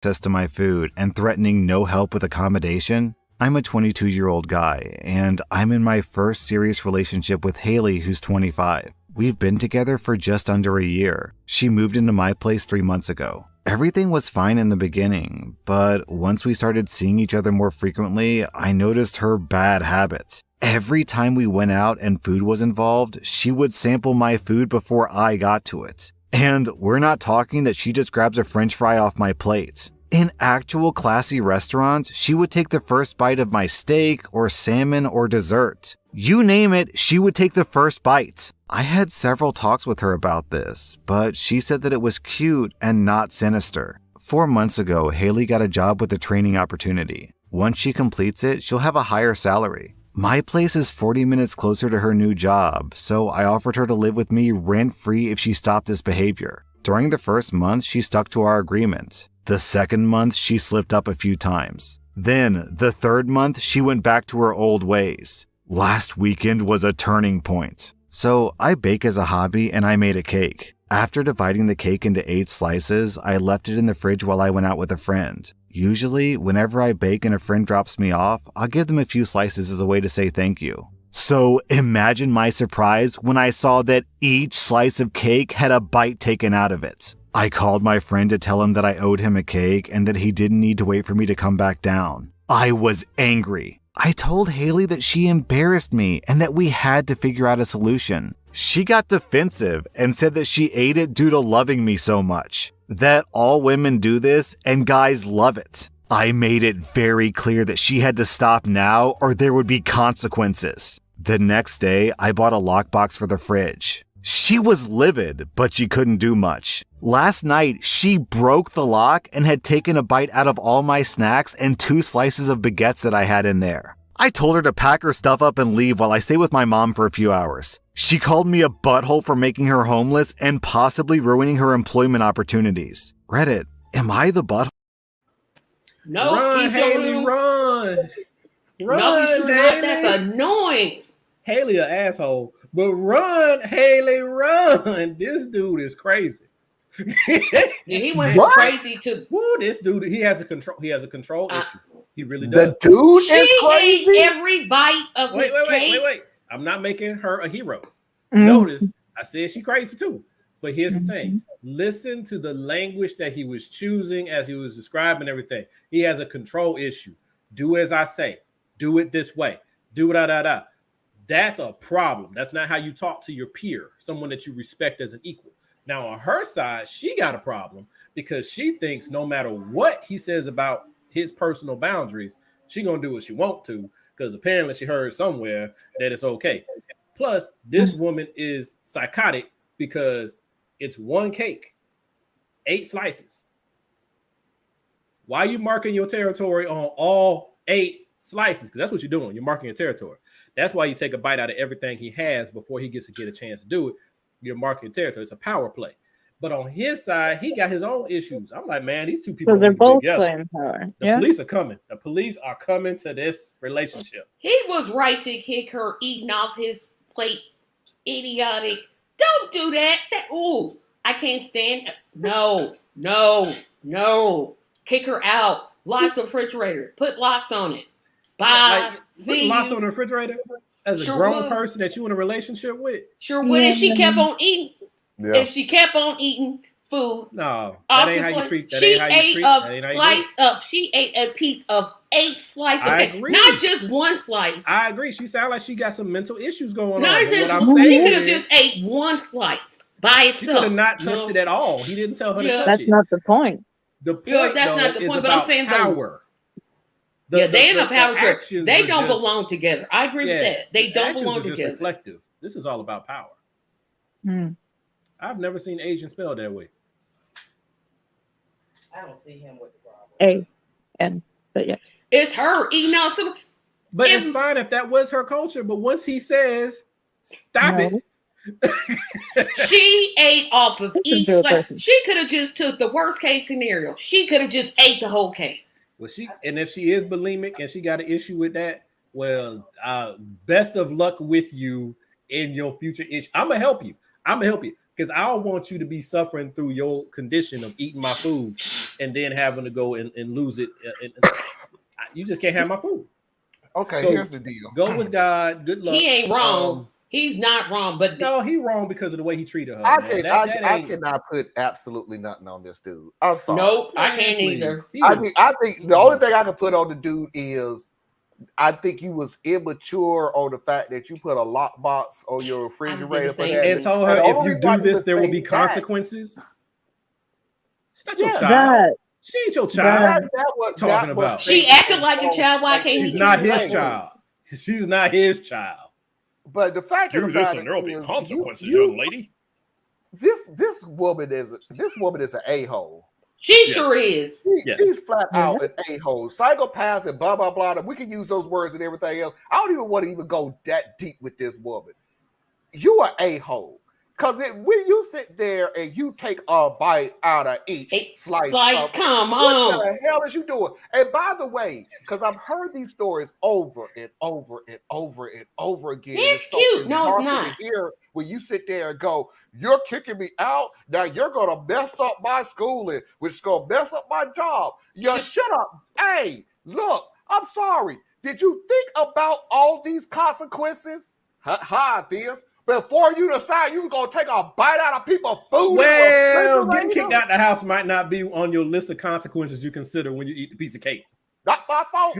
access to my food and threatening no help with accommodation. I'm a 22-year-old guy, and I'm in my first serious relationship with Haley, who's 25. We've been together for just under a year. She moved into my place 3 months ago. Everything was fine in the beginning, but once we started seeing each other more frequently, I noticed her bad habits. Every time we went out and food was involved, she would sample my food before I got to it. And we're not talking that she just grabs a french fry off my plate. In actual classy restaurants, she would take the first bite of my steak or salmon or dessert. You name it, she would take the first bite. I had several talks with her about this, but she said that it was cute and not sinister. 4 months ago, Haley got a job with a training opportunity. Once she completes it, she'll have a higher salary. My place is 40 minutes closer to her new job, so I offered her to live with me rent-free if she stopped this behavior. During the first month, she stuck to our agreement. The second month, she slipped up a few times. Then, the third month, she went back to her old ways. Last weekend was a turning point. So, I bake as a hobby and I made a cake. After dividing the cake into 8 slices, I left it in the fridge while I went out with a friend. Usually, whenever I bake and a friend drops me off, I'll give them a few slices as a way to say thank you. So, imagine my surprise when I saw that each slice of cake had a bite taken out of it. I called my friend to tell him that I owed him a cake and that he didn't need to wait for me to come back down. I was angry. I told Haley that she embarrassed me and that we had to figure out a solution. She got defensive and said that she ate it due to loving me so much. That all women do this and guys love it. I made it very clear that she had to stop now or there would be consequences. The next day, I bought a lockbox for the fridge. She was livid, but she couldn't do much. Last night, she broke the lock and had taken a bite out of all my snacks and 2 slices of baguettes that I had in there. I told her to pack her stuff up and leave while I stay with my mom for a few hours. She called me a butthole for making her homeless and possibly ruining her employment opportunities. Reddit, am I the butthole? No, run, Haley, run. Run, no, he's Haley. not. That's annoying. Haley an asshole. But run, Haley, run. This dude is crazy. Yeah, he went from crazy to woo, this dude, he has a control issue. He really does. The dude she is crazy. ate every bite of his cake. Wait. I'm not making her a hero. Notice, I said she crazy too. But here's the thing. Listen to the language that he was choosing as he was describing everything. He has a control issue. Do as I say. Do it this way. Do da. That's a problem. That's not how you talk to your peer, someone that you respect as an equal. Now, on her side, she got a problem because she thinks no matter what he says about his personal boundaries, she gonna do what she want to because apparently she heard somewhere that it's okay. Plus, this woman is psychotic because it's one cake, 8 slices. Why are you marking your territory on all 8 slices? Because that's what you're doing. You're marking your territory. That's why you take a bite out of everything he has before he gets to get a chance to do it. You're marking territory. It's a power play. But on his side, he got his own issues. I'm like, man, these two people. So they're both playing power. The police are coming. The police are coming to this relationship. He was right to kick her eating off his plate. Idiotic. Don't do that. I can't stand. No. Kick her out. Lock the refrigerator. Put locks on it. Bye. Put locks on the refrigerator as a grown person that you in a relationship with. Sure would if she kept on eating. Yeah. If she kept on eating food. No, that ain't how you treat. She ate a piece of 8 slices. I agree. Not just one slice. I agree. She sounds like she got some mental issues going on. She could have just ate one slice by itself. She could have not touched it at all. He didn't tell her to touch it. That's not the point. The point, that's not the point. But I'm saying power. They in a power trip. They don't belong together. I agree with that. They don't belong together. Reflective. This is all about power. I've never seen Asian spelled that way. I don't see him with the problem. But yeah. It's her eating out some. But it's fine if that was her culture. But once he says, stop it. She ate off of each slice. She could have just took the worst case scenario. She could have just ate the whole cake. Well, if she is bulimic and she got an issue with that, well, best of luck with you in your future issue. I'm gonna help you. because I don't want you to be suffering through your condition of eating my food and then having to go and lose it. You just can't have my food. Okay, So, here's the deal. Go with God. Good luck. He ain't wrong. He's not wrong, but no, he wrong because of the way he treated her. I cannot put absolutely nothing on this dude. I'm sorry. Nope, I can't either. I think the only thing I can put on the dude is I think you was immature on the fact that you put a lockbox on your refrigerator for that. And told her if you do this, there will be consequences. She's not your child. She ain't your child. Talking about. She acted like a child. Why can't she's not his child? She's not his child. But the fact do this and there will be consequences, young lady. This woman is an a-hole. She sure is. She's flat out an a-hole, psychopath, and blah blah blah. We can use those words and everything else. I don't even want to even go that deep with this woman. You are a-hole. Because when you sit there and you take a bite out of each slice, come on. What the hell is you doing? And by the way, because I've heard these stories over and over and over and over again. It's cute. No, it's not. Here, when you sit there and go, you're kicking me out. Now you're going to mess up my schooling, which is going to mess up my job. Shut up. Hey, look, I'm sorry. Did you think about all these consequences? This. Before you decide you're going to take a bite out of people's food. Well, getting kicked out the house might not be on your list of consequences you consider when you eat the piece of cake. Not my fault.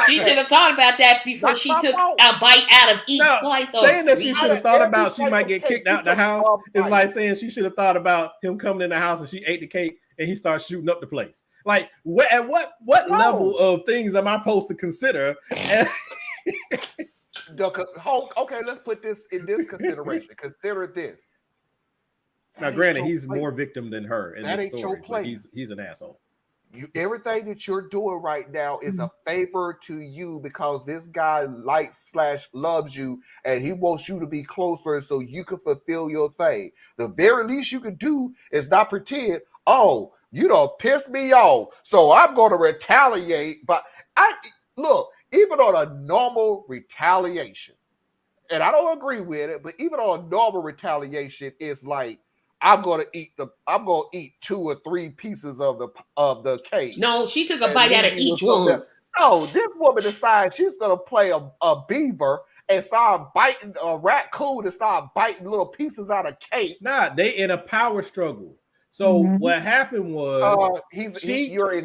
She should have thought about that before she took a bite out of each slice. Saying that she should have thought about she might get kicked out the house is like saying she should have thought about him coming in the house and she ate the cake and he started shooting up the place. Like, at what level of things am I supposed to consider? Okay, let's put this in this consideration. Consider this. Now, granted, he's more victim than her in that this ain't story. your place. He's an asshole. Everything that you're doing right now is a favor to you because this guy likes/loves you and he wants you to be closer so you can fulfill your thing. The very least you can do is not pretend, oh, you don't piss me off, so I'm going to retaliate. But look. Even on a normal retaliation, and I don't agree with it, but even on a normal retaliation, it's like I'm gonna eat 2 or 3 pieces of the cake. No, she took a bite out of each one. No, this woman decides she's gonna play a beaver and start biting a raccoon and start biting little pieces out of cake. Nah, they in a power struggle. So what happened was you're in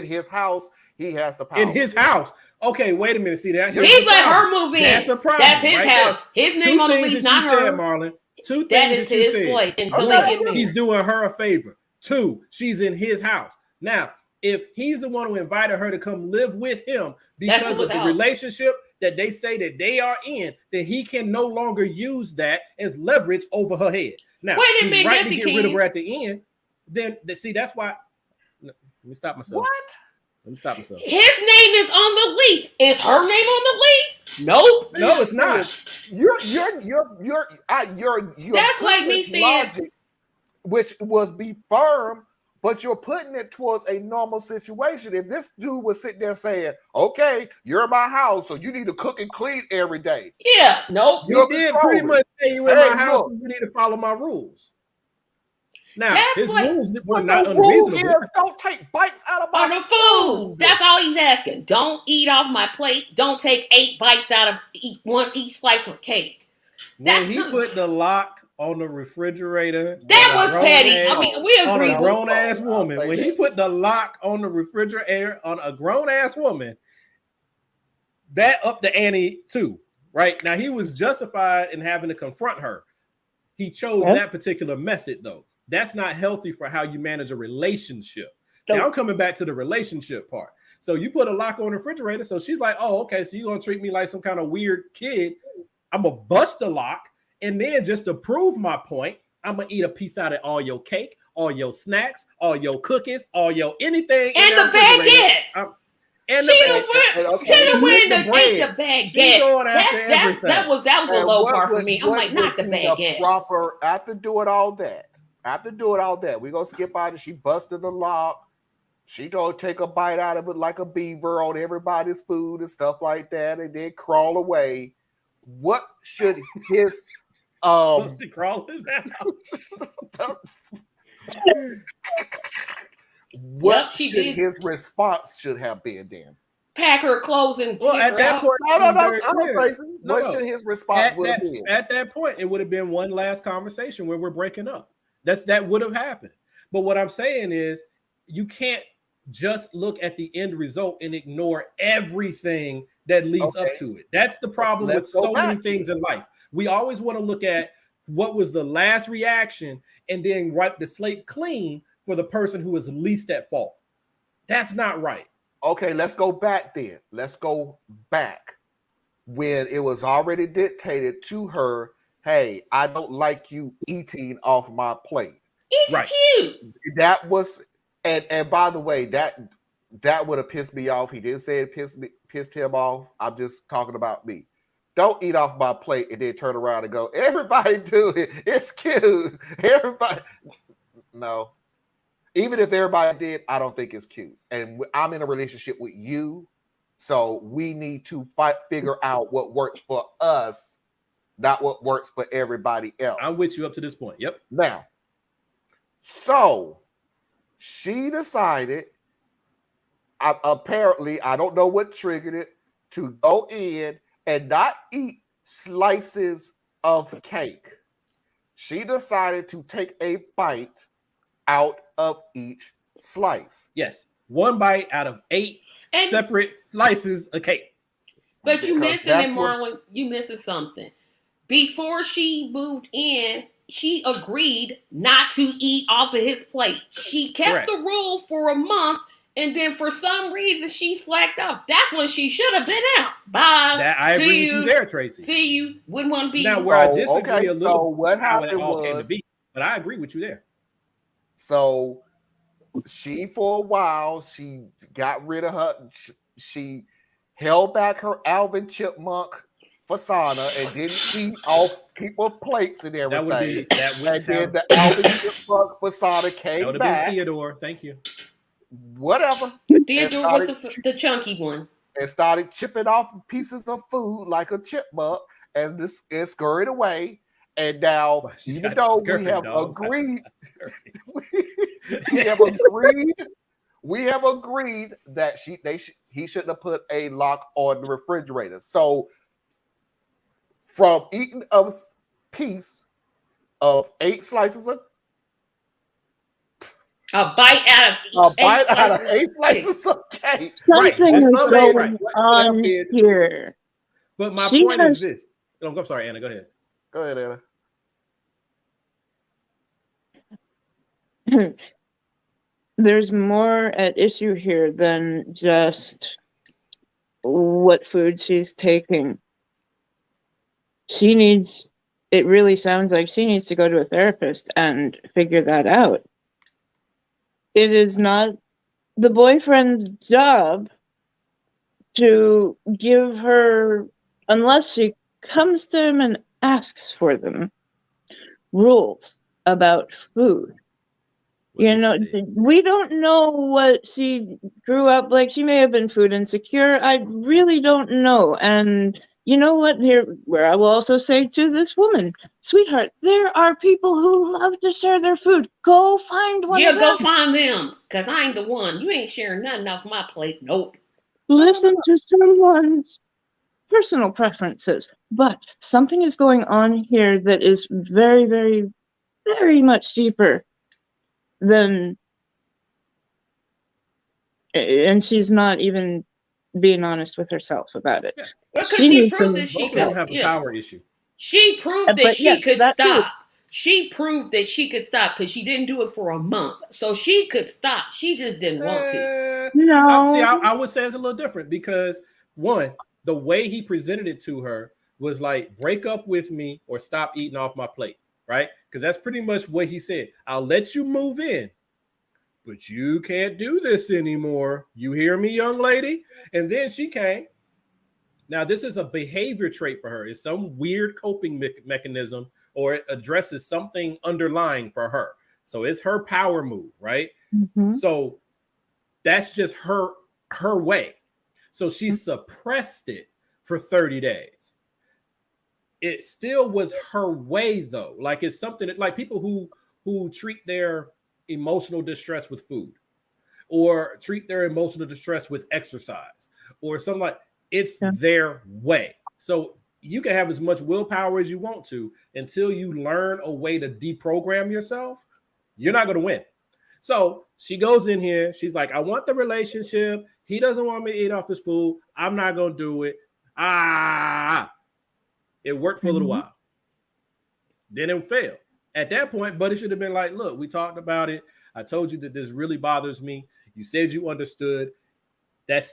his house. He has the power in his house. Okay, wait a minute. See that? He let her move in. That's a problem. That's his house. His name on the lease, not her. Said, Marlon. 2 things that is his place until they get married. He's doing her a favor. 2, she's in his house. Now, if he's the one who invited her to come live with him because of the relationship that they say that they are in, then he can no longer use that as leverage over her head. Now, wait a minute, he's right to get rid of her at the end. Then, see, that's why. Let me stop myself. What? Let me stop myself. His name is on the lease. Is her name on the lease? Nope. No, it's not. You're that's like me saying logic, which was be firm, but you're putting it towards a normal situation. If this dude was sitting there saying, okay, you're in my house, so you need to cook and clean every day. Yeah, nope. You did pretty much say you in my house and you need to follow my rules. Now, his rules were not unreasonable. Don't take bites out of my food. That's all he's asking. Don't eat off my plate. Don't take 8 bites out of each slice of cake. When he put the lock on the refrigerator, that was petty. I mean, we agree. On a grown ass woman. When he put the lock on the refrigerator on a grown ass woman, that upped the ante too. Right now, he was justified in having to confront her. He chose that particular method, though. That's not healthy for how you manage a relationship. See, I'm coming back to the relationship part. So you put a lock on the refrigerator. So she's like, oh, okay. So you're going to treat me like some kind of weird kid. I'm going to bust the lock. And then just to prove my point, I'm going to eat a piece out of all your cake, all your snacks, all your cookies, all your anything. And the baguettes. She done went and ate the baguettes. That was a low part for me. I'm like, not the baguettes. After doing all that, we're going to skip out and she busted the lock. She don't take a bite out of it like a beaver on everybody's food and stuff like that and then crawl away. What should his So she crawling now. What she should did. his response should have been then? Pack her clothes and Well, take at her that out. point, What should his response would have been? At that point, it would have been one last conversation where we're breaking up. That would have happened. But what I'm saying is, you can't just look at the end result and ignore everything that leads up to it. That's the problem with so many things in life. We always want to look at what was the last reaction and then wipe the slate clean for the person who is least at fault. That's not right. Okay, let's go back then. Let's go back when it was already dictated to her, hey, I don't like you eating off my plate. It's cute. That was, and by the way, that would have pissed me off. He didn't say it pissed him off. I'm just talking about me. Don't eat off my plate and then turn around and go, everybody do it. It's cute. Everybody. No. Even if everybody did, I don't think it's cute. And I'm in a relationship with you, so we need to figure out what works for us, not what works for everybody else. I'm with you up to this point. Yep. Now, so she decided, apparently, I don't know what triggered it, to go in and not eat slices of cake. She decided to take a bite out of each slice. Yes. One bite out of 8 separate slices of cake. But you missing it, Marlon. You missing something. Before she moved in, she agreed not to eat off of his plate. She kept the rule for a month, and then for some reason she slacked off. That's when she should have been out. Bye. I agree with you there, Tracy. See you. Wouldn't want to be. Now, where I disagree a little, so what happened was, but I agree with you there. So she, for a while, she got rid of her. She held back her Alvin Chipmunk persona and didn't eat off people's plates and everything. And then the Alvin Chipmunk persona came that would have back. been Theodore. Thank you. Whatever. Theodore was the chunky one. And started chipping off pieces of food like a chipmunk and scurried away. And now, even though we have agreed, we have agreed that he shouldn't have put a lock on the refrigerator. So, from eating a piece of 8 slices of a bite out of 8 slices of cake. Something is going on here. But my point is this. Oh, I'm sorry, Anna. Go ahead. Go ahead, Anna. There's more at issue here than just what food she's taking. It really sounds like she needs to go to a therapist and figure that out. It is not the boyfriend's job to give her, unless she comes to him and asks for them, rules about food. You know, we don't know what she grew up like. She may have been food insecure. I really don't know. And you know what? Here, where I will also say to this woman, sweetheart, there are people who love to share their food. Go find one. Yeah, of go them. find them. Because I ain't the one. You ain't sharing nothing off my plate. Nope. Listen to someone's personal preferences. But something is going on here that is very, very, very much deeper than, and she's not even being honest with herself about it. Yeah. Because she proved that she could have a power issue. She proved that she could stop. She proved that she could stop because she didn't do it for a month. So she could stop. She just didn't want to. No. I would say it's a little different because, one, the way he presented it to her was like, break up with me or stop eating off my plate, right? Because that's pretty much what he said. I'll let you move in, but you can't do this anymore. You hear me, young lady? And then she came. Now, this is a behavior trait for her. It's some weird coping mechanism, or it addresses something underlying for her. So it's her power move, right? Mm-hmm. So that's just her way. So she suppressed it for 30 days. it still was her way though. Like it's something that, like people who treat their emotional distress with food, or treat their emotional distress with exercise, or something like it's their way. So you can have as much willpower as you want to until you learn a way to deprogram yourself. You're not going to win. So she goes in here. She's like, I want the relationship. He doesn't want me to eat off his food. I'm not going to do it. It worked for a little while. Then it failed. At that point, Buddy should have been like, look, we talked about it. I told you that this really bothers me. You said you understood.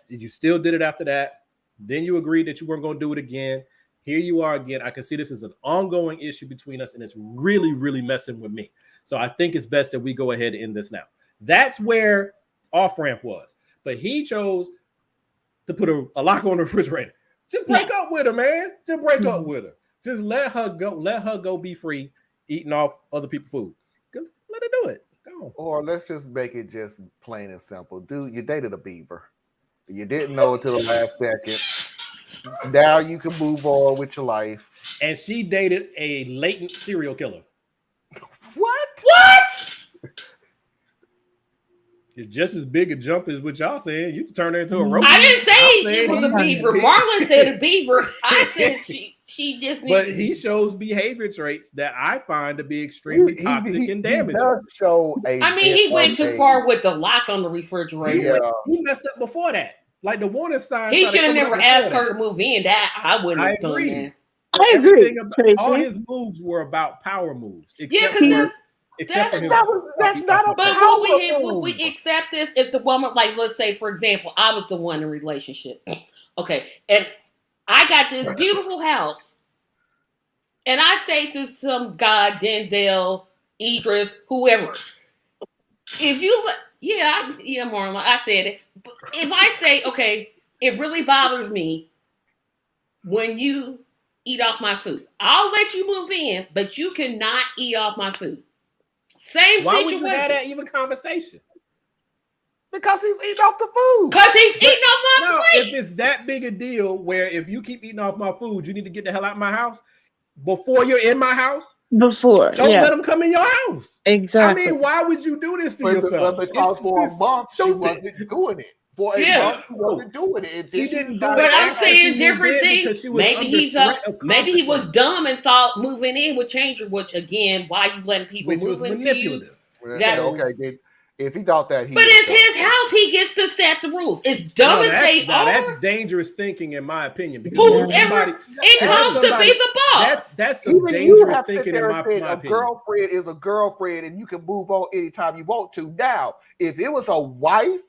You still did it after that. Then you agreed that you weren't going to do it again. Here you are again. I can see this is an ongoing issue between us, and it's really, really messing with me. So I think it's best that we go ahead and end this now. That's where off-ramp was. But he chose to put a lock on the refrigerator. Just break up with her, man. Just break up with her. Just let her go. Let her go be free, eating off other people's food. Let her do it. Go. Or let's just make it just plain and simple. Dude, you dated a beaver. You didn't know until the last second. Now you can move on with your life. And she dated a latent serial killer. What? It's just as big a jump as what y'all saying. You can turn her into a rodent. I didn't say it was a beaver. Marlon said a beaver. I said she just needed. But he shows behavior traits that I find to be extremely toxic and damaging. He does show he went too far with the lock on the refrigerator. Yeah. He messed up before that. Like the warning sign. He should have never asked her to move in. That I wouldn't have done that. I agree. All his moves were about power moves. Yeah, because that's not a but would we accept this if the woman, like, let's say, for example, I was the one in a relationship. Okay. And I got this beautiful house. And I say to some guy, Denzel, Idris, whoever, if you, Marlon, I said it. But if I say, okay, it really bothers me when you eat off my food, I'll let you move in, but you cannot eat off my food. Same situation. Why would you have that even conversation? Because he's eating off the food. Because he's eating off my plate. If it's that big a deal where if you keep eating off my food, you need to get the hell out of my house before you're in my house. Don't let them come in your house. Exactly. I mean, why would you do this to yourself? Because for a month she wasn't doing it. For a month she wasn't doing it. She didn't do it. But I'm saying different things. Maybe he was dumb and thought moving in would change her. Which again, why you letting people move into you? Okay, if he thought that, but it's his house. He gets to set the rules. It's dumb as they are. That's dangerous thinking, in my opinion. Whoever it comes to be the boss. That's some dangerous thinking, in my opinion. A girlfriend is a girlfriend, and you can move on anytime you want to. Now, if it was a wife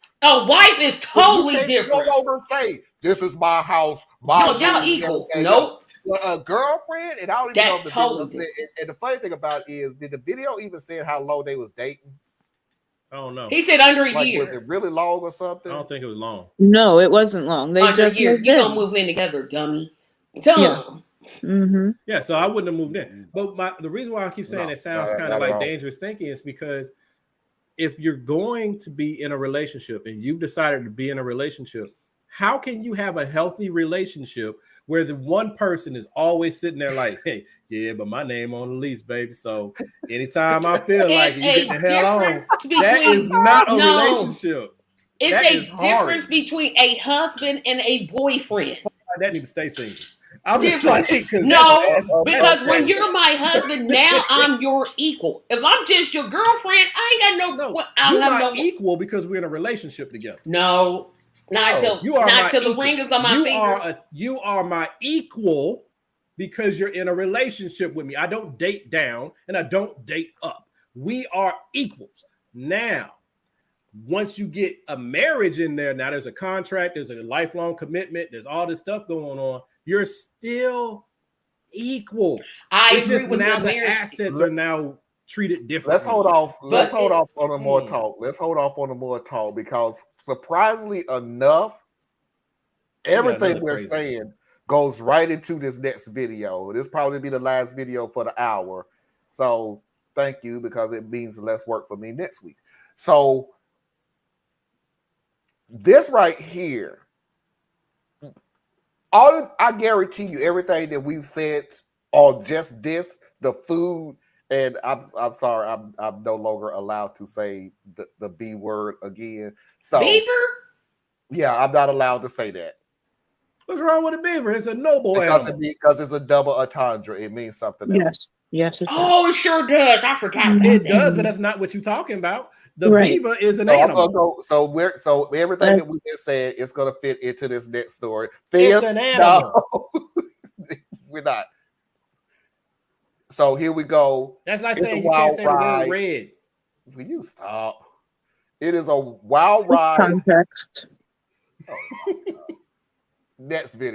is totally different. No longer say this is my house. Y'all equal. Nope. A girlfriend, and I don't even know the totally video. And the funny thing about it is, did the video even say how long they was dating? I don't know. He said under a year. Was it really long or something? I don't think it was long. No, it wasn't long. They under just a year. You gonna move in together, dummy. Dumb. Yeah. Yeah, so I wouldn't have moved in. But the reason why I keep saying it sounds kind of like dangerous thinking is because if you're going to be in a relationship and you've decided to be in a relationship, how can you have a healthy relationship where the one person is always sitting there like, hey, yeah, but my name on the lease, baby. So anytime I feel like you get the hell on, that is not a relationship. It's a difference between a husband and a boyfriend. That needs to stay single. I'm just like, because when you're my husband, now I'm your equal. If I'm just your girlfriend, I ain't got no. You're not equal because we're in a relationship together. No. Not till the ring is on my finger. You are my equal because you're in a relationship with me. I don't date down and I don't date up. We are equals. Now, once you get a marriage in there, now there's a contract, there's a lifelong commitment, there's all this stuff going on. You're still equal. I agree with now the marriage. Assets are now treated differently. Let's hold off on a more talk. Let's hold off on a more talk because surprisingly enough, everything we're saying goes right into this next video. This probably be the last video for the hour. So thank you because it means less work for me next week. So this right here, I guarantee you everything that we've said on just this, the food, and I'm sorry, I'm no longer allowed to say the B word again. So Beaver? Yeah, I'm not allowed to say that. What's wrong with a beaver? It's a noble animal. Because it's a double entendre. It means something else. Yes. It Oh, it sure does. I forgot about It that. does, but that's not what you're talking about. The Right. beaver is an So animal. so everything that we just said is going to fit into this next story. It's an animal. No, we're not. So here we go. That's like It's saying a you can't wild say the word ride. red. Will you stop? It is a wild ride. context. Oh my God. Next video.